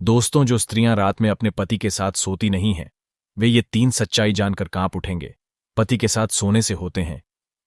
दोस्तों, जो स्त्रियां रात में अपने पति के साथ सोती नहीं हैं, वे ये 3 सच्चाई जानकर कांप उठेंगे। पति के साथ सोने से होते हैं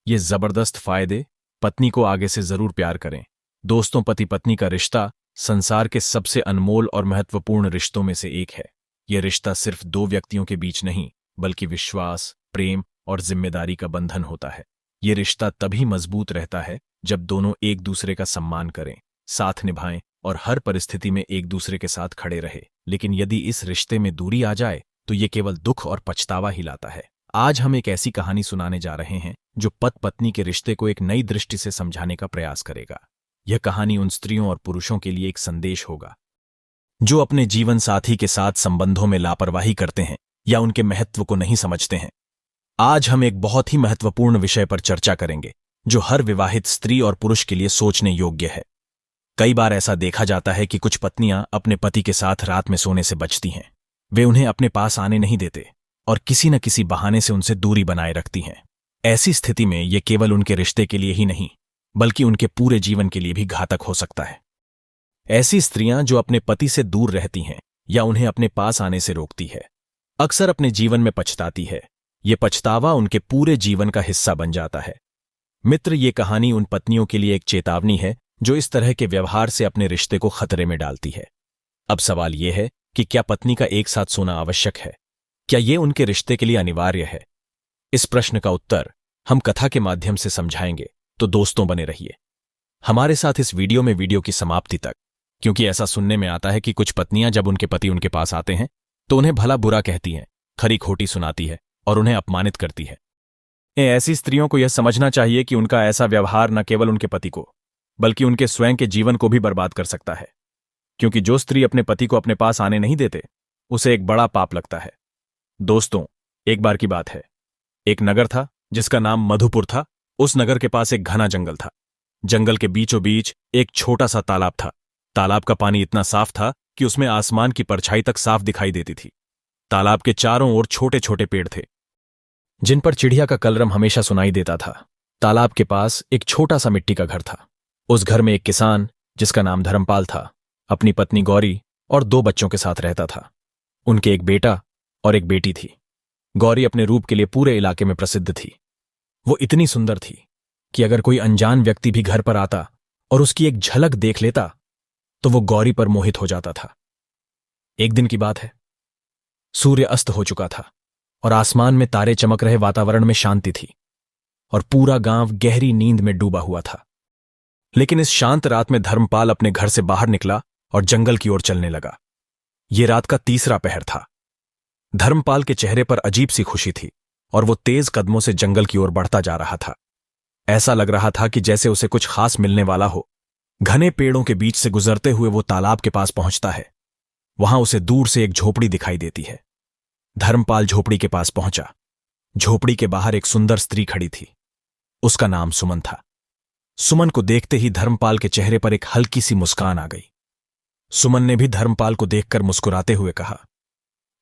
ये जबरदस्त फायदे। पत्नी को आगे से जरूर प्यार करें। दोस्तों, पति पत्नी का रिश्ता संसार के सबसे अनमोल और महत्वपूर्ण रिश्तों में से एक है। यह रिश्ता सिर्फ 2 व्यक्तियों के बीच नहीं, बल्कि विश्वास, प्रेम और जिम्मेदारी का बंधन होता है। ये रिश्ता तभी मजबूत रहता है जब दोनों एक दूसरे का सम्मान करें, साथ निभाएं और हर परिस्थिति में एक दूसरे के साथ खड़े रहे। लेकिन यदि इस रिश्ते में दूरी आ जाए तो ये केवल दुख और पछतावा ही लाता है। आज हम एक ऐसी कहानी सुनाने जा रहे हैं जो पति पत्नी के रिश्ते को एक नई दृष्टि से समझाने का प्रयास करेगा। यह कहानी उन स्त्रियों और पुरुषों के लिए एक संदेश होगा जो अपने जीवन साथी के साथ संबंधों में लापरवाही करते हैं या उनके महत्व को नहीं समझते हैं। आज हम एक बहुत ही महत्वपूर्ण विषय पर चर्चा करेंगे जो हर विवाहित स्त्री और पुरुष के लिए सोचने योग्य है। कई बार ऐसा देखा जाता है कि कुछ पत्नियां अपने पति के साथ रात में सोने से बचती हैं। वे उन्हें अपने पास आने नहीं देते और किसी न किसी बहाने से उनसे दूरी बनाए रखती हैं। ऐसी स्थिति में यह केवल उनके रिश्ते के लिए ही नहीं, बल्कि उनके पूरे जीवन के लिए भी घातक हो सकता है। ऐसी स्त्रियां जो अपने पति से दूर रहती हैं या उन्हें अपने पास आने से रोकती है, अक्सर अपने जीवन में पछताती है। ये पछतावा उनके पूरे जीवन का हिस्सा बन जाता है। मित्र, ये कहानी उन पत्नियों के लिए एक चेतावनी है जो इस तरह के व्यवहार से अपने रिश्ते को खतरे में डालती है। अब सवाल यह है कि क्या पत्नी का एक साथ सोना आवश्यक है? क्या यह उनके रिश्ते के लिए अनिवार्य है? इस प्रश्न का उत्तर हम कथा के माध्यम से समझाएंगे, तो दोस्तों बने रहिए हमारे साथ इस वीडियो की समाप्ति तक, क्योंकि ऐसा सुनने में आता है कि कुछ पत्नियां जब उनके पति उनके पास आते हैं तो उन्हें भला बुरा कहती हैं, खरी खोटी सुनाती है और उन्हें अपमानित करती है। ऐसी स्त्रियों को यह समझना चाहिए कि उनका ऐसा व्यवहार न केवल उनके पति को, बल्कि उनके स्वयं के जीवन को भी बर्बाद कर सकता है। क्योंकि जो स्त्री अपने पति को अपने पास आने नहीं देते, उसे एक बड़ा पाप लगता है। दोस्तों, एक बार की बात है, एक नगर था जिसका नाम मधुपुर था। उस नगर के पास एक घना जंगल था। जंगल के बीचों बीच एक छोटा सा तालाब था। तालाब का पानी इतना साफ था कि उसमें आसमान की परछाई तक साफ दिखाई देती थी। तालाब के चारों ओर छोटे छोटे पेड़ थे जिन पर चिड़िया का कलरव हमेशा सुनाई देता था। तालाब के पास एक छोटा सा मिट्टी का घर था। उस घर में एक किसान जिसका नाम धर्मपाल था, अपनी पत्नी गौरी और 2 बच्चों के साथ रहता था। उनके एक बेटा और एक बेटी थी। गौरी अपने रूप के लिए पूरे इलाके में प्रसिद्ध थी। वो इतनी सुंदर थी कि अगर कोई अनजान व्यक्ति भी घर पर आता और उसकी एक झलक देख लेता तो वो गौरी पर मोहित हो जाता था। एक दिन की बात है, सूर्य अस्त हो चुका था और आसमान में तारे चमक रहे वातावरण में शांति थी और पूरा गांव गहरी नींद में डूबा हुआ था। लेकिन इस शांत रात में धर्मपाल अपने घर से बाहर निकला और जंगल की ओर चलने लगा। यह रात का 3रा पहर था। धर्मपाल के चेहरे पर अजीब सी खुशी थी और वो तेज कदमों से जंगल की ओर बढ़ता जा रहा था। ऐसा लग रहा था कि जैसे उसे कुछ खास मिलने वाला हो। घने पेड़ों के बीच से गुजरते हुए वो तालाब के पास पहुंचता है। वहां उसे दूर से एक झोपड़ी दिखाई देती है। धर्मपाल झोपड़ी के पास पहुंचा। झोपड़ी के बाहर एक सुंदर स्त्री खड़ी थी। उसका नाम सुमन था। सुमन को देखते ही धर्मपाल के चेहरे पर एक हल्की सी मुस्कान आ गई। सुमन ने भी धर्मपाल को देखकर मुस्कुराते हुए कहा,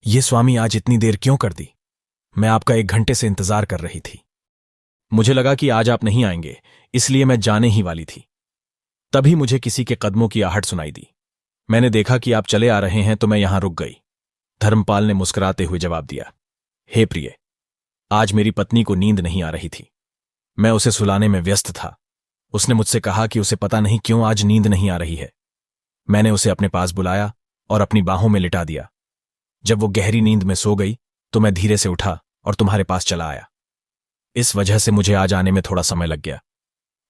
"ये स्वामी, आज इतनी देर क्यों कर दी? मैं आपका 1 घंटे से इंतजार कर रही थी। मुझे लगा कि आज आप नहीं आएंगे, इसलिए मैं जाने ही वाली थी। तभी मुझे किसी के कदमों की आहट सुनाई दी। मैंने देखा कि आप चले आ रहे हैं तो मैं यहां रुक गई।" धर्मपाल ने मुस्कुराते हुए जवाब दिया, "हे प्रिय, आज मेरी पत्नी को नींद नहीं आ रही थी। मैं उसे सुलाने में व्यस्त था। उसने मुझसे कहा कि उसे पता नहीं क्यों आज नींद नहीं आ रही है। मैंने उसे अपने पास बुलाया और अपनी बाहों में लिटा दिया। जब वो गहरी नींद में सो गई तो मैं धीरे से उठा और तुम्हारे पास चला आया। इस वजह से मुझे आज आने में थोड़ा समय लग गया।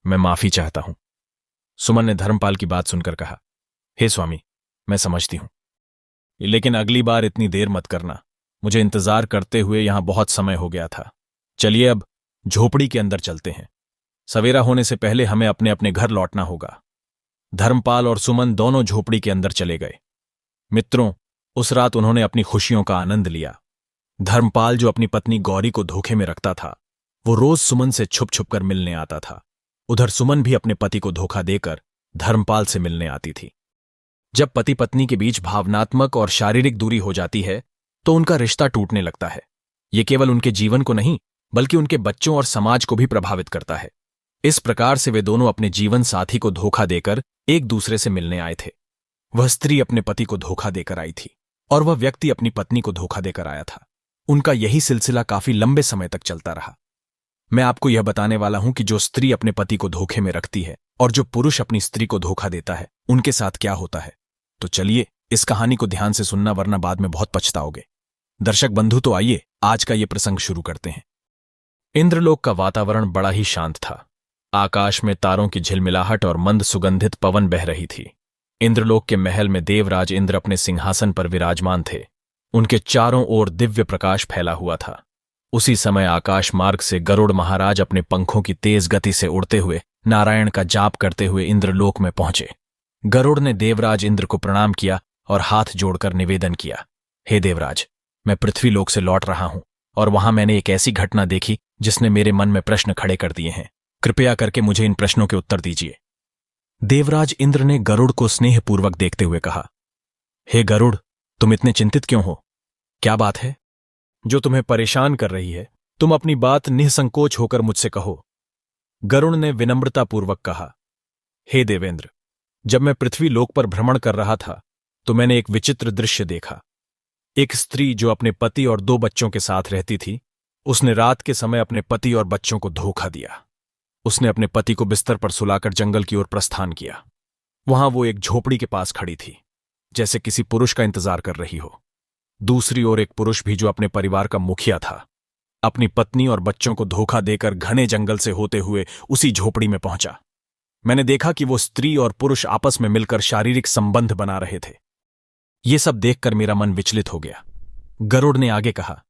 मैं माफी चाहता हूं।" सुमन ने धर्मपाल की बात सुनकर कहा, "हे स्वामी, मैं समझती हूं, लेकिन अगली बार इतनी देर मत करना। मुझे इंतजार करते हुए यहां बहुत समय हो गया था। चलिए अब झोपड़ी के अंदर चलते हैं। सवेरा होने से पहले हमें अपने अपने घर लौटना होगा।" धर्मपाल और सुमन दोनों झोपड़ी के अंदर चले गए। मित्रों, उस रात उन्होंने अपनी खुशियों का आनंद लिया। धर्मपाल, जो अपनी पत्नी गौरी को धोखे में रखता था, वो रोज सुमन से छुप छुप कर मिलने आता था। उधर सुमन भी अपने पति को धोखा देकर धर्मपाल से मिलने आती थी। जब पति पत्नी के बीच भावनात्मक और शारीरिक दूरी हो जाती है तो उनका रिश्ता टूटने लगता है। ये केवल उनके जीवन को नहीं, बल्कि उनके बच्चों और समाज को भी प्रभावित करता है। इस प्रकार से वे दोनों अपने जीवन साथी को धोखा देकर एक दूसरे से मिलने आए थे। वह स्त्री अपने पति को धोखा देकर आई थी और वह व्यक्ति अपनी पत्नी को धोखा देकर आया था। उनका यही सिलसिला काफी लंबे समय तक चलता रहा। मैं आपको यह बताने वाला हूं कि जो स्त्री अपने पति को धोखे में रखती है और जो पुरुष अपनी स्त्री को धोखा देता है, उनके साथ क्या होता है। तो चलिए इस कहानी को ध्यान से सुनना, वरना बाद में बहुत पछताओगे। दर्शक बंधु, तो आइए आज का ये प्रसंग शुरू करते हैं। इंद्रलोक का वातावरण बड़ा ही शांत था। आकाश में तारों की झिलमिलाहट और मंद सुगंधित पवन बह रही थी। इंद्रलोक के महल में देवराज इंद्र अपने सिंहासन पर विराजमान थे। उनके चारों ओर दिव्य प्रकाश फैला हुआ था। उसी समय आकाश मार्ग से गरुड़ महाराज अपने पंखों की तेज गति से उड़ते हुए नारायण का जाप करते हुए इंद्रलोक में पहुंचे। गरुड़ ने देवराज इंद्र को प्रणाम किया और हाथ जोड़कर निवेदन किया, हे देवराज, मैं पृथ्वीलोक से लौट रहा हूं और वहां मैंने एक ऐसी घटना देखी जिसने मेरे मन में प्रश्न खड़े कर दिए हैं। कृपया करके मुझे इन प्रश्नों के उत्तर दीजिए। देवराज इंद्र ने गरुड़ को स्नेहपूर्वक देखते हुए कहा, हे गरुड़, तुम इतने चिंतित क्यों हो? क्या बात है जो तुम्हें परेशान कर रही है? तुम अपनी बात निसंकोच होकर मुझसे कहो। गरुड़ ने विनम्रतापूर्वक कहा, हे देवेंद्र, जब मैं पृथ्वी लोक पर भ्रमण कर रहा था तो मैंने एक विचित्र दृश्य देखा। एक स्त्री जो अपने पति और 2 बच्चों के साथ रहती थी, उसने रात के समय अपने पति और बच्चों को धोखा दिया। उसने अपने पति को बिस्तर पर सुलाकर जंगल की ओर प्रस्थान किया। वहां वो एक झोपड़ी के पास खड़ी थी, जैसे किसी पुरुष का इंतजार कर रही हो। दूसरी ओर एक पुरुष भी, जो अपने परिवार का मुखिया था, अपनी पत्नी और बच्चों को धोखा देकर घने जंगल से होते हुए उसी झोपड़ी में पहुंचा। मैंने देखा कि वो स्त्री और पुरुष आपस में मिलकर शारीरिक संबंध बना रहे थे। ये सब देखकर मेरा मन विचलित हो गया। गरुड़ ने आगे कहा,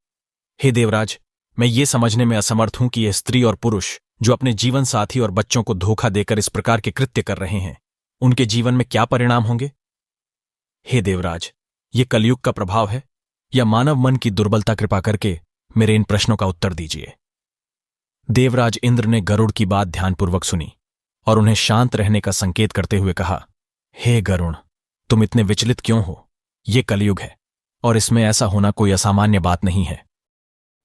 हे देवराज, मैं ये समझने में असमर्थ हूं कि यह स्त्री और पुरुष जो अपने जीवन साथी और बच्चों को धोखा देकर इस प्रकार के कृत्य कर रहे हैं, उनके जीवन में क्या परिणाम होंगे। हे देवराज, ये कलयुग का प्रभाव है या मानव मन की दुर्बलता? कृपा करके मेरे इन प्रश्नों का उत्तर दीजिए। देवराज इंद्र ने गरुड़ की बात ध्यानपूर्वक सुनी और उन्हें शांत रहने का संकेत करते हुए कहा, हे गरुड़, तुम इतने विचलित क्यों हो? ये कलयुग है और इसमें ऐसा होना कोई असामान्य बात नहीं है।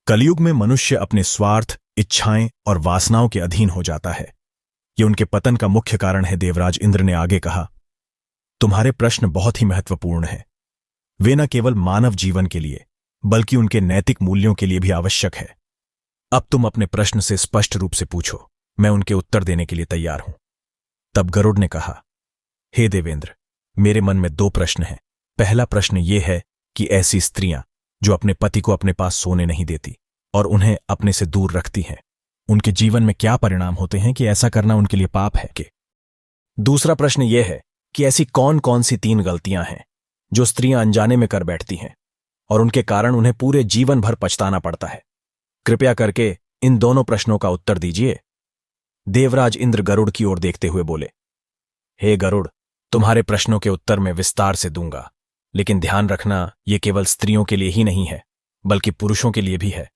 कलयुग में मनुष्य अपने स्वार्थ, इच्छाएं और वासनाओं के अधीन हो जाता है। यह उनके पतन का मुख्य कारण है। देवराज इंद्र ने आगे कहा, तुम्हारे प्रश्न बहुत ही महत्वपूर्ण हैं। वे न केवल मानव जीवन के लिए बल्कि उनके नैतिक मूल्यों के लिए भी आवश्यक है। अब तुम अपने प्रश्न से स्पष्ट रूप से पूछो, मैं उनके उत्तर देने के लिए तैयार हूं। तब गरुड़ ने कहा, हे देवेंद्र, मेरे मन में 2 प्रश्न हैं। पहला प्रश्न यह है कि ऐसी स्त्रियां जो अपने पति को अपने पास सोने नहीं देती और उन्हें अपने से दूर रखती हैं, उनके जीवन में क्या परिणाम होते हैं कि ऐसा करना उनके लिए पाप है कि? दूसरा प्रश्न यह है कि ऐसी कौन कौन सी 3 गलतियां हैं जो स्त्रियां अनजाने में कर बैठती हैं और उनके कारण उन्हें पूरे जीवन भर पछताना पड़ता है। कृपया करके इन दोनों प्रश्नों का उत्तर दीजिए। देवराज इंद्र गरुड़ की ओर देखते हुए बोले, हे गरुड़, तुम्हारे प्रश्नों के उत्तर मैं विस्तार से दूंगा, लेकिन ध्यान रखना, ये केवल स्त्रियों के लिए ही नहीं है बल्कि पुरुषों के लिए भी है।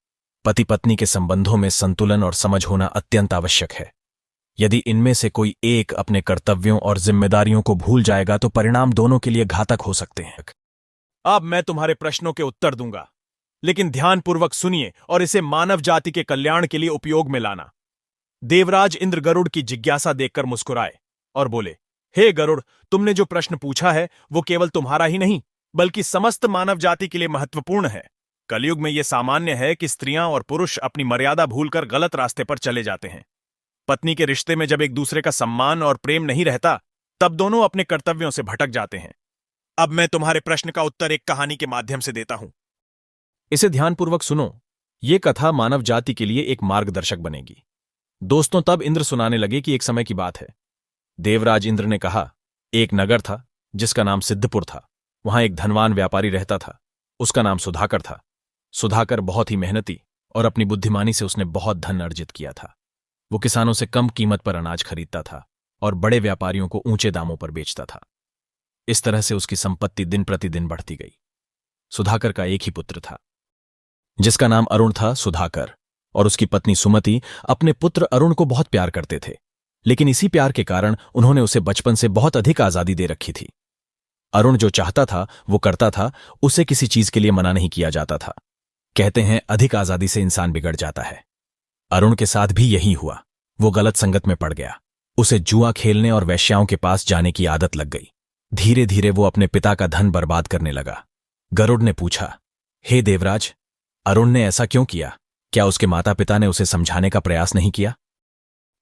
पति पत्नी के संबंधों में संतुलन और समझ होना अत्यंत आवश्यक है। यदि इनमें से कोई एक अपने कर्तव्यों और जिम्मेदारियों को भूल जाएगा तो परिणाम दोनों के लिए घातक हो सकते हैं। अब मैं तुम्हारे प्रश्नों के उत्तर दूंगा, लेकिन ध्यानपूर्वक सुनिए और इसे मानव जाति के कल्याण के लिए उपयोग में लाना। देवराज इंद्र गरुड़ की जिज्ञासा देखकर मुस्कुराए और बोले, हे गरुड़, तुमने जो प्रश्न पूछा है वो केवल तुम्हारा ही नहीं बल्कि समस्त मानव जाति के लिए महत्वपूर्ण है। कलयुग में यह सामान्य है कि स्त्रियां और पुरुष अपनी मर्यादा भूलकर गलत रास्ते पर चले जाते हैं। पत्नी के रिश्ते में जब एक दूसरे का सम्मान और प्रेम नहीं रहता, तब दोनों अपने कर्तव्यों से भटक जाते हैं। अब मैं तुम्हारे प्रश्न का उत्तर एक कहानी के माध्यम से देता हूं। इसे ध्यानपूर्वक सुनो। ये कथा मानव जाति के लिए एक मार्गदर्शक बनेगी। दोस्तों, तब इंद्र सुनाने लगे कि एक समय की बात है। देवराज इंद्र ने कहा, एक नगर था जिसका नाम सिद्धपुर था। वहां एक धनवान व्यापारी रहता था। उसका नाम सुधाकर था। सुधाकर बहुत ही मेहनती और अपनी बुद्धिमानी से उसने बहुत धन अर्जित किया था। वो किसानों से कम कीमत पर अनाज खरीदता था और बड़े व्यापारियों को ऊंचे दामों पर बेचता था। इस तरह से उसकी संपत्ति दिन प्रतिदिन बढ़ती गई। सुधाकर का एक ही पुत्र था जिसका नाम अरुण था। सुधाकर और उसकी पत्नी सुमति अपने पुत्र अरुण को बहुत प्यार करते थे, लेकिन इसी प्यार के कारण उन्होंने उसे बचपन से बहुत अधिक आजादी दे रखी थी। अरुण जो चाहता था वो करता था, उसे किसी चीज के लिए मना नहीं किया जाता था। कहते हैं अधिक आजादी से इंसान बिगड़ जाता है। अरुण के साथ भी यही हुआ। वो गलत संगत में पड़ गया। उसे जुआ खेलने और वेश्याओं के पास जाने की आदत लग गई। धीरे धीरे वो अपने पिता का धन बर्बाद करने लगा। गरुड़ ने पूछा, हे देवराज, अरुण ने ऐसा क्यों किया? क्या उसके माता पिता ने उसे समझाने का प्रयास नहीं किया?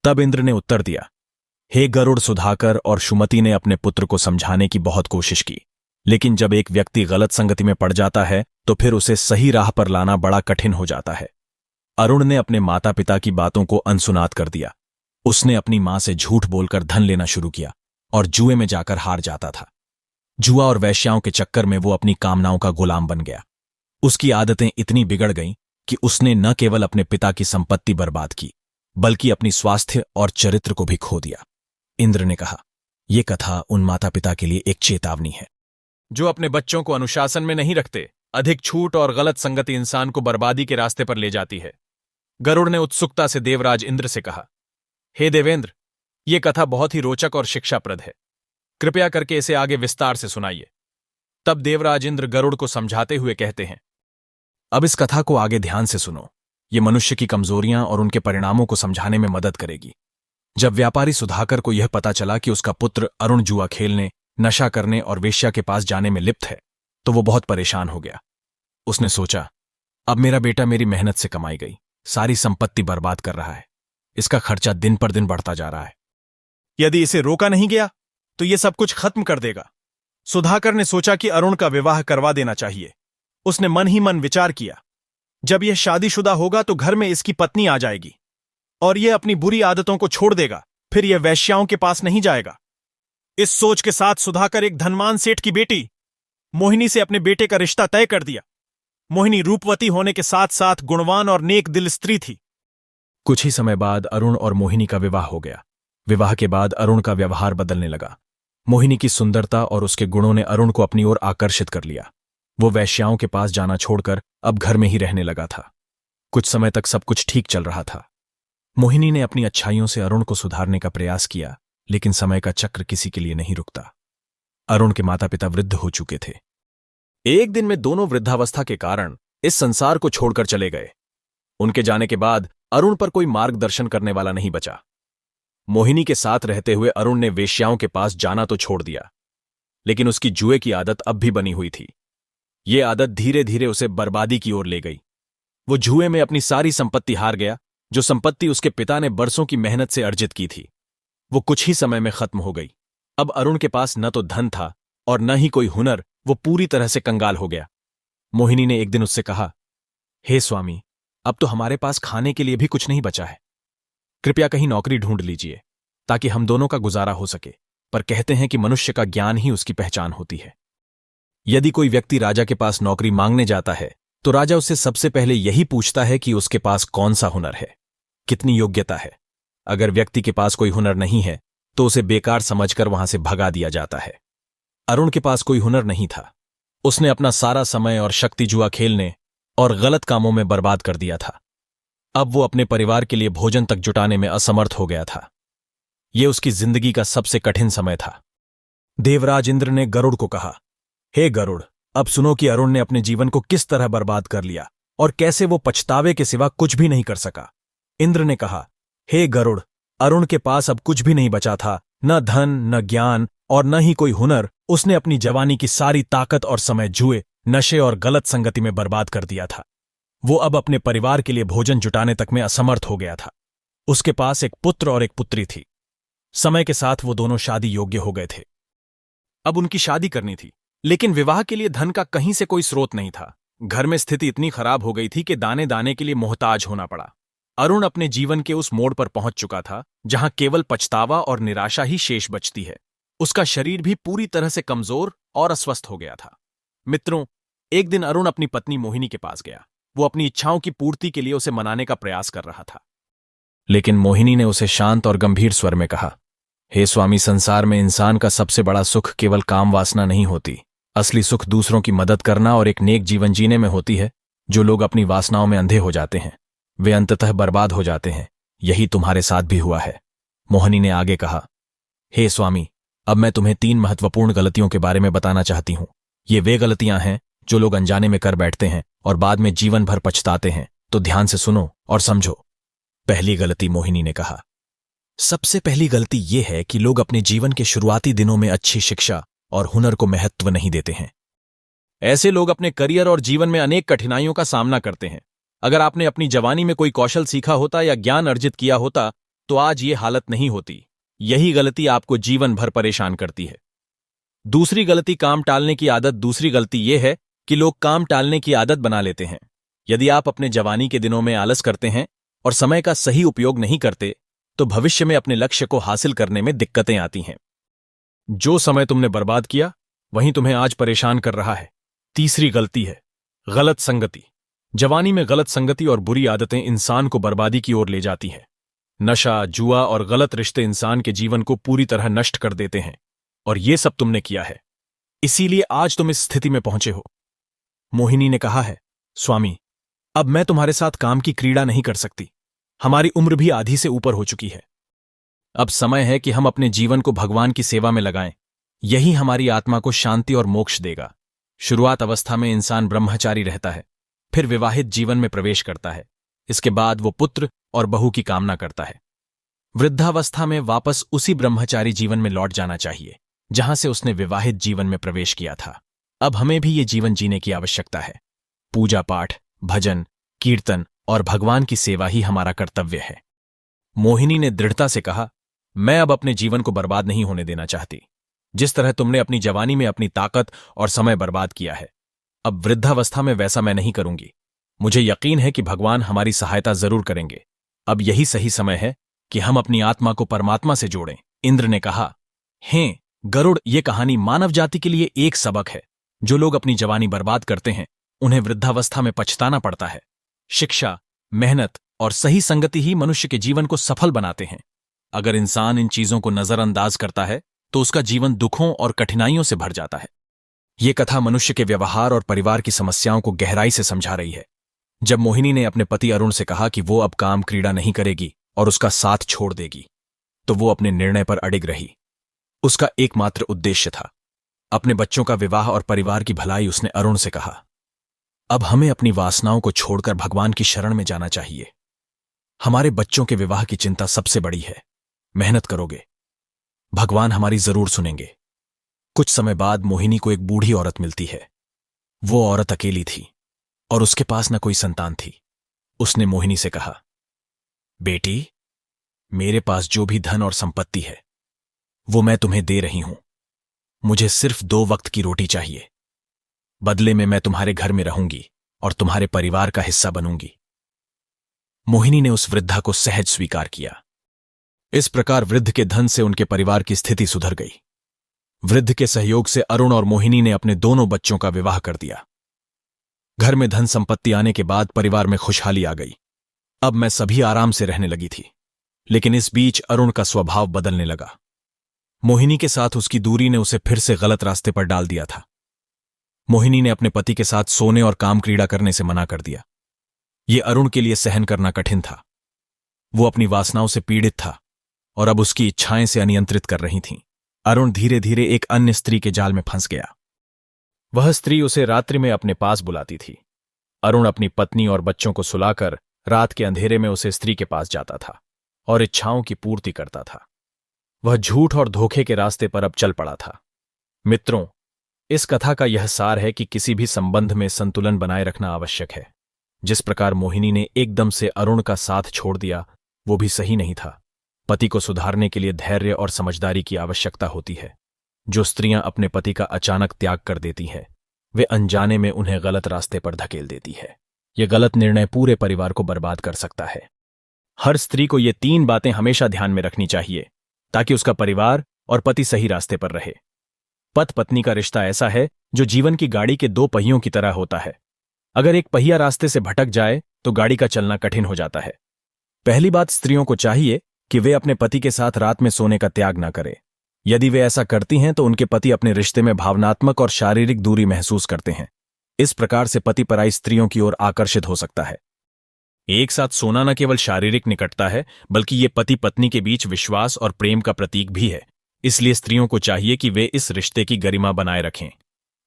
तब इंद्र ने उत्तर दिया, हे गरुड़, सुधाकर और सुमति ने अपने पुत्र को समझाने की बहुत कोशिश की, लेकिन जब एक व्यक्ति गलत संगति में पड़ जाता है तो फिर उसे सही राह पर लाना बड़ा कठिन हो जाता है। अरुण ने अपने माता पिता की बातों को अनसुनात कर दिया। उसने अपनी मां से झूठ बोलकर धन लेना शुरू किया और जुए में जाकर हार जाता था। जुआ और वैश्याओं के चक्कर में वो अपनी कामनाओं का गुलाम बन गया। उसकी आदतें इतनी बिगड़ गईं कि उसने न केवल अपने पिता की संपत्ति बर्बाद की, बल्कि अपनी स्वास्थ्य और चरित्र को भी खो दिया। इंद्र ने कहा, यह कथा उन माता पिता के लिए एक चेतावनी है जो अपने बच्चों को अनुशासन में नहीं रखते। अधिक छूट और गलत संगति इंसान को बर्बादी के रास्ते पर ले जाती है। गरुड़ ने उत्सुकता से देवराज इंद्र से कहा, हे देवेंद्र, यह कथा बहुत ही रोचक और शिक्षाप्रद है। कृपया करके इसे आगे विस्तार से सुनाइए। तब देवराज इंद्र गरुड़ को समझाते हुए कहते हैं, अब इस कथा को आगे ध्यान से सुनो। ये मनुष्य की कमजोरियां और उनके परिणामों को समझाने में मदद करेगी। जब व्यापारी सुधाकर को यह पता चला कि उसका पुत्र अरुण जुआ खेलने, नशा करने और वेश्या के पास जाने में लिप्त है, तो वो बहुत परेशान हो गया। उसने सोचा, अब मेरा बेटा मेरी मेहनत से कमाई गई सारी संपत्ति बर्बाद कर रहा है। इसका खर्चा दिन पर दिन बढ़ता जा रहा है। यदि इसे रोका नहीं गया तो ये सब कुछ खत्म कर देगा। सुधाकर ने सोचा कि अरुण का विवाह करवा देना चाहिए। उसने मन ही मन विचार किया, जब यह शादीशुदा होगा तो घर में इसकी पत्नी आ जाएगी और यह अपनी बुरी आदतों को छोड़ देगा, फिर यह वैश्याओं के पास नहीं जाएगा। इस सोच के साथ सुधाकर एक धनवान सेठ की बेटी मोहिनी से अपने बेटे का रिश्ता तय कर दिया। मोहिनी रूपवती होने के साथ साथ गुणवान और नेक दिल स्त्री थी। कुछ ही समय बाद अरुण और मोहिनी का विवाह हो गया। विवाह के बाद अरुण का व्यवहार बदलने लगा। मोहिनी की सुंदरता और उसके गुणों ने अरुण को अपनी ओर आकर्षित कर लिया। वो वैश्याओं के पास जाना छोड़कर अब घर में ही रहने लगा था। कुछ समय तक सब कुछ ठीक चल रहा था। मोहिनी ने अपनी अच्छाइयों से अरुण को सुधारने का प्रयास किया, लेकिन समय का चक्र किसी के लिए नहीं रुकता। अरुण के माता पिता वृद्ध हो चुके थे। एक दिन में दोनों वृद्धावस्था के कारण इस संसार को छोड़कर चले गए। उनके जाने के बाद अरुण पर कोई मार्गदर्शन करने वाला नहीं बचा। मोहिनी के साथ रहते हुए अरुण ने वेश्याओं के पास जाना तो छोड़ दिया, लेकिन उसकी जुए की आदत अब भी बनी हुई थी। ये आदत धीरे धीरे उसे बर्बादी की ओर ले गई। वो जुए में अपनी सारी संपत्ति हार गया, जो संपत्ति उसके पिता ने बरसों की मेहनत से अर्जित की थी। वो कुछ ही समय में खत्म हो गई। अब अरुण के पास न तो धन था और न ही कोई हुनर। वो पूरी तरह से कंगाल हो गया। मोहिनी ने एक दिन उससे कहा, हे स्वामी, अब तो हमारे पास खाने के लिए भी कुछ नहीं बचा है। कृपया कहीं नौकरी ढूंढ लीजिए ताकि हम दोनों का गुजारा हो सके। पर कहते हैं कि मनुष्य का ज्ञान ही उसकी पहचान होती है। यदि कोई व्यक्ति राजा के पास नौकरी मांगने जाता है तो राजा उससे सबसे पहले यही पूछता है कि उसके पास कौन सा हुनर है, कितनी योग्यता है। अगर व्यक्ति के पास कोई हुनर नहीं है तो उसे बेकार समझकर वहां से भगा दिया जाता है। अरुण के पास कोई हुनर नहीं था। उसने अपना सारा समय और शक्ति जुआ खेलने और गलत कामों में बर्बाद कर दिया था। अब वो अपने परिवार के लिए भोजन तक जुटाने में असमर्थ हो गया था। यह उसकी जिंदगी का सबसे कठिन समय था। देवराज इंद्र ने गरुड़ को कहा, हे गरुड़, अब सुनो कि अरुण ने अपने जीवन को किस तरह बर्बाद कर लिया और कैसे वो पछतावे के सिवा कुछ भी नहीं कर सका। इंद्र ने कहा, हे गरुड़, अरुण के पास अब कुछ भी नहीं बचा था, न धन, न ज्ञान और न ही कोई हुनर। उसने अपनी जवानी की सारी ताकत और समय जुए, नशे और गलत संगति में बर्बाद कर दिया था। वो अब अपने परिवार के लिए भोजन जुटाने तक में असमर्थ हो गया था। उसके पास एक पुत्र और एक पुत्री थी। समय के साथ वो दोनों शादी योग्य हो गए थे। अब उनकी शादी करनी थी, लेकिन विवाह के लिए धन का कहीं से कोई स्रोत नहीं था। घर में स्थिति इतनी खराब हो गई थी कि दाने दाने के लिए मोहताज होना पड़ा। अरुण अपने जीवन के उस मोड़ पर पहुंच चुका था जहां केवल पछतावा और निराशा ही शेष बचती है। उसका शरीर भी पूरी तरह से कमजोर और अस्वस्थ हो गया था। मित्रों, एक दिन अरुण अपनी पत्नी मोहिनी के पास गया। वो अपनी इच्छाओं की पूर्ति के लिए उसे मनाने का प्रयास कर रहा था, लेकिन मोहिनी ने उसे शांत और गंभीर स्वर में कहा, हे स्वामी, संसार में इंसान का सबसे बड़ा सुख केवल काम वासना नहीं होती। असली सुख दूसरों की मदद करना और एक नेक जीवन जीने में होती है। जो लोग अपनी वासनाओं में अंधे हो जाते हैं वे अंततः बर्बाद हो जाते हैं। यही तुम्हारे साथ भी हुआ है। मोहिनी ने आगे कहा, हे स्वामी, अब मैं तुम्हें 3 महत्वपूर्ण गलतियों के बारे में बताना चाहती हूं। ये वे गलतियां हैं जो लोग अनजाने में कर बैठते हैं और बाद में जीवन भर पछताते हैं। तो ध्यान से सुनो और समझो। पहली गलती, मोहिनी ने कहा, सबसे पहली गलती यह है कि लोग अपने जीवन के शुरुआती दिनों में अच्छी शिक्षा और हुनर को महत्व नहीं देते हैं। ऐसे लोग अपने करियर और जीवन में अनेक कठिनाइयों का सामना करते हैं। अगर आपने अपनी जवानी में कोई कौशल सीखा होता या ज्ञान अर्जित किया होता तो आज ये हालत नहीं होती। यही गलती आपको जीवन भर परेशान करती है। दूसरी गलती काम टालने की आदत। दूसरी गलती यह है कि लोग काम टालने की आदत बना लेते हैं। यदि आप अपने जवानी के दिनों में आलस करते हैं और समय का सही उपयोग नहीं करते तो भविष्य में अपने लक्ष्य को हासिल करने में दिक्कतें आती हैं। जो समय तुमने बर्बाद किया वहीं तुम्हें आज परेशान कर रहा है। तीसरी गलती है गलत संगति। जवानी में गलत संगति और बुरी आदतें इंसान को बर्बादी की ओर ले जाती हैं। नशा, जुआ और गलत रिश्ते इंसान के जीवन को पूरी तरह नष्ट कर देते हैं और ये सब तुमने किया है, इसीलिए आज तुम इस स्थिति में पहुंचे हो। मोहिनी ने कहा है, स्वामी, अब मैं तुम्हारे साथ काम की क्रीड़ा नहीं कर सकती। हमारी उम्र भी आधी से ऊपर हो चुकी है। अब समय है कि हम अपने जीवन को भगवान की सेवा में लगाएं। यही हमारी आत्मा को शांति और मोक्ष देगा। शुरुआत अवस्था में इंसान ब्रह्मचारी रहता है, फिर विवाहित जीवन में प्रवेश करता है। इसके बाद वो पुत्र और बहू की कामना करता है। वृद्धावस्था में वापस उसी ब्रह्मचारी जीवन में लौट जाना चाहिए जहां से उसने विवाहित जीवन में प्रवेश किया था। अब हमें भी ये जीवन जीने की आवश्यकता है। पूजा पाठ, भजन, कीर्तन और भगवान की सेवा ही हमारा कर्तव्य है। मोहिनी ने दृढ़ता से कहा, मैं अब अपने जीवन को बर्बाद नहीं होने देना चाहती। जिस तरह तुमने अपनी जवानी में अपनी ताकत और समय बर्बाद किया है, अब वृद्धावस्था में वैसा मैं नहीं करूंगी। मुझे यकीन है कि भगवान हमारी सहायता जरूर करेंगे। अब यही सही समय है कि हम अपनी आत्मा को परमात्मा से जोड़ें। इंद्र ने कहा, हे गरुड़, ये कहानी मानव जाति के लिए एक सबक है। जो लोग अपनी जवानी बर्बाद करते हैं उन्हें वृद्धावस्था में पछताना पड़ता है। शिक्षा, मेहनत और सही संगति ही मनुष्य के जीवन को सफल बनाते हैं। अगर इंसान इन चीजों को नजरअंदाज करता है तो उसका जीवन दुखों और कठिनाइयों से भर जाता है। ये कथा मनुष्य के व्यवहार और परिवार की समस्याओं को गहराई से समझा रही है। जब मोहिनी ने अपने पति अरुण से कहा कि वो अब काम क्रीड़ा नहीं करेगी और उसका साथ छोड़ देगी, तो वो अपने निर्णय पर अडिग रही। उसका एकमात्र उद्देश्य था अपने बच्चों का विवाह और परिवार की भलाई। उसने अरुण से कहा, अब हमें अपनी वासनाओं को छोड़कर भगवान की शरण में जाना चाहिए। हमारे बच्चों के विवाह की चिंता सबसे बड़ी है। मेहनत करोगे, भगवान हमारी जरूर सुनेंगे। कुछ समय बाद मोहिनी को एक बूढ़ी औरत मिलती है। वो औरत अकेली थी और उसके पास न कोई संतान थी। उसने मोहिनी से कहा, बेटी, मेरे पास जो भी धन और संपत्ति है वो मैं तुम्हें दे रही हूं। मुझे सिर्फ 2 वक्त की रोटी चाहिए। बदले में मैं तुम्हारे घर में रहूंगी और तुम्हारे परिवार का हिस्सा बनूंगी। मोहिनी ने उस वृद्धा को सहज स्वीकार किया। इस प्रकार वृद्ध के धन से उनके परिवार की स्थिति सुधर गई। वृद्ध के सहयोग से अरुण और मोहिनी ने अपने दोनों बच्चों का विवाह कर दिया। घर में धन संपत्ति आने के बाद परिवार में खुशहाली आ गई। अब मैं सभी आराम से रहने लगी थी, लेकिन इस बीच अरुण का स्वभाव बदलने लगा। मोहिनी के साथ उसकी दूरी ने उसे फिर से गलत रास्ते पर डाल दिया था। मोहिनी ने अपने पति के साथ सोने और काम क्रीड़ा करने से मना कर दिया। यह अरुण के लिए सहन करना कठिन था। वो अपनी वासनाओं से पीड़ित था और अब उसकी इच्छाएं से अनियंत्रित कर रही थीं। अरुण धीरे धीरे एक अन्य स्त्री के जाल में फंस गया। वह स्त्री उसे रात्रि में अपने पास बुलाती थी। अरुण अपनी पत्नी और बच्चों को सुलाकर रात के अंधेरे में उसे स्त्री के पास जाता था और इच्छाओं की पूर्ति करता था। वह झूठ और धोखे के रास्ते पर अब चल पड़ा था। मित्रों, इस कथा का यह सार है कि किसी भी संबंध में संतुलन बनाए रखना आवश्यक है। जिस प्रकार मोहिनी ने एकदम से अरुण का साथ छोड़ दिया, वो भी सही नहीं था। पति को सुधारने के लिए धैर्य और समझदारी की आवश्यकता होती है। जो स्त्रियां अपने पति का अचानक त्याग कर देती हैं, वे अनजाने में उन्हें गलत रास्ते पर धकेल देती है। ये गलत निर्णय पूरे परिवार को बर्बाद कर सकता है। हर स्त्री को ये 3 बातें हमेशा ध्यान में रखनी चाहिए ताकि उसका परिवार और पति सही रास्ते पर रहे। पति पत्नी का रिश्ता ऐसा है जो जीवन की गाड़ी के 2 पहियों की तरह होता है। अगर एक पहिया रास्ते से भटक जाए तो गाड़ी का चलना कठिन हो जाता है। पहली बात, स्त्रियों को चाहिए कि वे अपने पति के साथ रात में सोने का त्याग न करें। यदि वे ऐसा करती हैं तो उनके पति अपने रिश्ते में भावनात्मक और शारीरिक दूरी महसूस करते हैं। इस प्रकार से पति पराई स्त्रियों की ओर आकर्षित हो सकता है। एक साथ सोना न केवल शारीरिक निकटता है, बल्कि ये पति पत्नी के बीच विश्वास और प्रेम का प्रतीक भी है। इसलिए स्त्रियों को चाहिए कि वे इस रिश्ते की गरिमा बनाए रखें।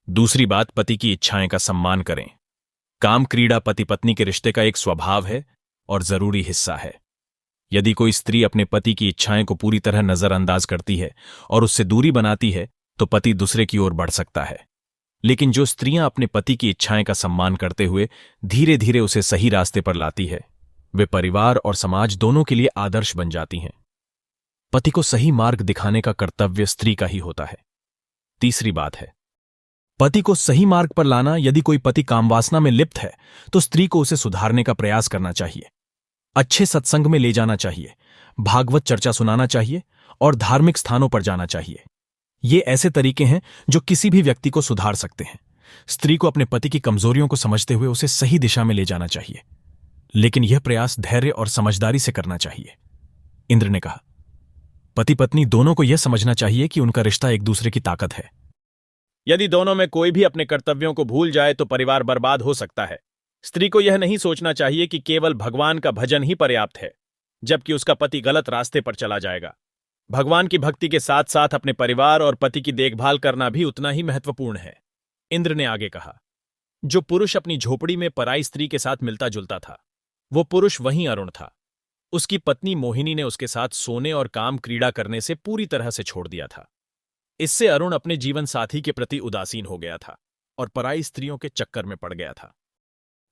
दूसरी बात, पति की इच्छाएं का सम्मान करें। काम क्रीड़ा पति पत्नी के रिश्ते का एक स्वभाव है और जरूरी हिस्सा है। यदि कोई स्त्री अपने पति की इच्छाएं को पूरी तरह नजरअंदाज करती है और उससे दूरी बनाती है, तो पति दूसरे की ओर बढ़ सकता है। लेकिन जो स्त्रियां अपने पति की इच्छाएं का सम्मान करते हुए धीरे धीरे उसे सही रास्ते पर लाती है, वे परिवार और समाज दोनों के लिए आदर्श बन जाती हैं। पति को सही मार्ग दिखाने का कर्तव्य स्त्री का ही होता है। तीसरी बात है, पति को सही मार्ग पर लाना। यदि कोई पति कामवासना में लिप्त है तो स्त्री को उसे सुधारने का प्रयास करना चाहिए। अच्छे सत्संग में ले जाना चाहिए, भागवत चर्चा सुनाना चाहिए और धार्मिक स्थानों पर जाना चाहिए। ये ऐसे तरीके हैं जो किसी भी व्यक्ति को सुधार सकते हैं। स्त्री को अपने पति की कमजोरियों को समझते हुए उसे सही दिशा में ले जाना चाहिए, लेकिन यह प्रयास धैर्य और समझदारी से करना चाहिए। इंद्र ने कहा, पति पत्नी दोनों को यह समझना चाहिए कि उनका रिश्ता एक दूसरे की ताकत है। यदि दोनों में कोई भी अपने कर्तव्यों को भूल जाए तो परिवार बर्बाद हो सकता है। स्त्री को यह नहीं सोचना चाहिए कि केवल भगवान का भजन ही पर्याप्त है, जबकि उसका पति गलत रास्ते पर चला जाएगा। भगवान की भक्ति के साथ साथ अपने परिवार और पति की देखभाल करना भी उतना ही महत्वपूर्ण है। इंद्र ने आगे कहा, जो पुरुष अपनी झोपड़ी में पराई स्त्री के साथ मिलता जुलता था, वो पुरुष वहीं अरुण था। उसकी पत्नी मोहिनी ने उसके साथ सोने और काम क्रीड़ा करने से पूरी तरह से छोड़ दिया था। इससे अरुण अपने जीवन साथी के प्रति उदासीन हो गया था और पराई स्त्रियों के चक्कर में पड़ गया था।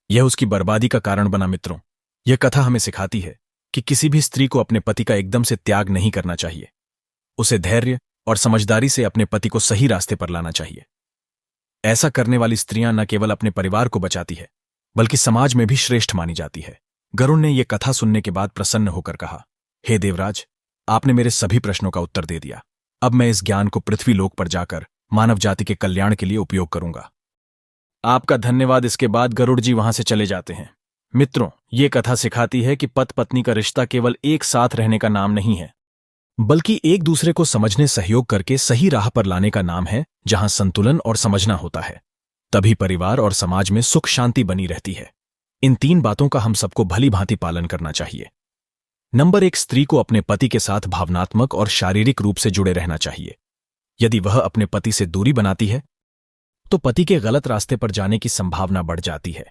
यह उसकी बर्बादी का कारण बना। मित्रों, यह कथा हमें सिखाती है कि किसी भी स्त्री को अपने पति का एकदम से त्याग नहीं करना चाहिए। उसे धैर्य और समझदारी से अपने पति को सही रास्ते पर लाना चाहिए। ऐसा करने वाली स्त्रियां न केवल अपने परिवार को बचाती है, बल्कि समाज में भी श्रेष्ठ मानी जाती है। गरुड़ ने यह कथा सुनने के बाद प्रसन्न होकर कहा, हे देवराज, आपने मेरे सभी प्रश्नों का उत्तर दे दिया। अब मैं इस ज्ञान को पृथ्वी लोक पर जाकर मानव जाति के कल्याण के लिए उपयोग करूंगा। आपका धन्यवाद। इसके बाद गरुड़ जी वहां से चले जाते हैं। मित्रों, ये कथा सिखाती है कि पति पत्नी का रिश्ता केवल एक साथ रहने का नाम नहीं है, बल्कि एक दूसरे को समझने सहयोग करके सही राह पर लाने का नाम है। जहां संतुलन और समझना होता है, तभी परिवार और समाज में सुख शांति बनी रहती है। इन 3 बातों का हम सबको भली भांति पालन करना चाहिए। नंबर 1, स्त्री को अपने पति के साथ भावनात्मक और शारीरिक रूप से जुड़े रहना चाहिए। यदि वह अपने पति से दूरी बनाती है तो पति के गलत रास्ते पर जाने की संभावना बढ़ जाती है।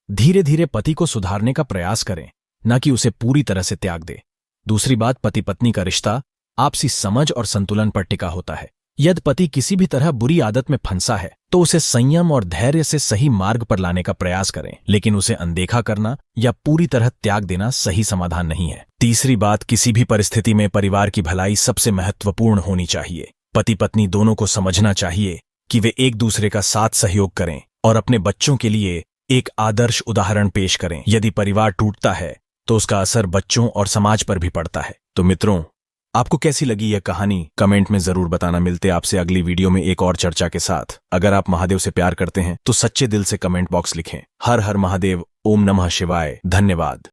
धीरे धीरे पति को सुधारने का प्रयास करें, न कि उसे पूरी तरह से त्याग दे। दूसरी बात, पति पत्नी का रिश्ता आपसी समझ और संतुलन पर टिका होता है। यदि पति किसी भी तरह बुरी आदत में फंसा है तो उसे संयम और धैर्य से सही मार्ग पर लाने का प्रयास करें, लेकिन उसे अनदेखा करना या पूरी तरह त्याग देना सही समाधान नहीं है। तीसरी बात, किसी भी परिस्थिति में परिवार की भलाई सबसे महत्वपूर्ण होनी चाहिए। पति पत्नी दोनों को समझना चाहिए कि वे एक दूसरे का साथ सहयोग करें और अपने बच्चों के लिए एक आदर्श उदाहरण पेश करें। यदि परिवार टूटता है तो उसका असर बच्चों और समाज पर भी पड़ता है। तो मित्रों, आपको कैसी लगी यह कहानी कमेंट में जरूर बताना। मिलते आपसे अगली वीडियो में एक और चर्चा के साथ। अगर आप महादेव से प्यार करते हैं तो सच्चे दिल से कमेंट बॉक्स लिखें। हर हर महादेव, ओम नमः शिवाय। धन्यवाद।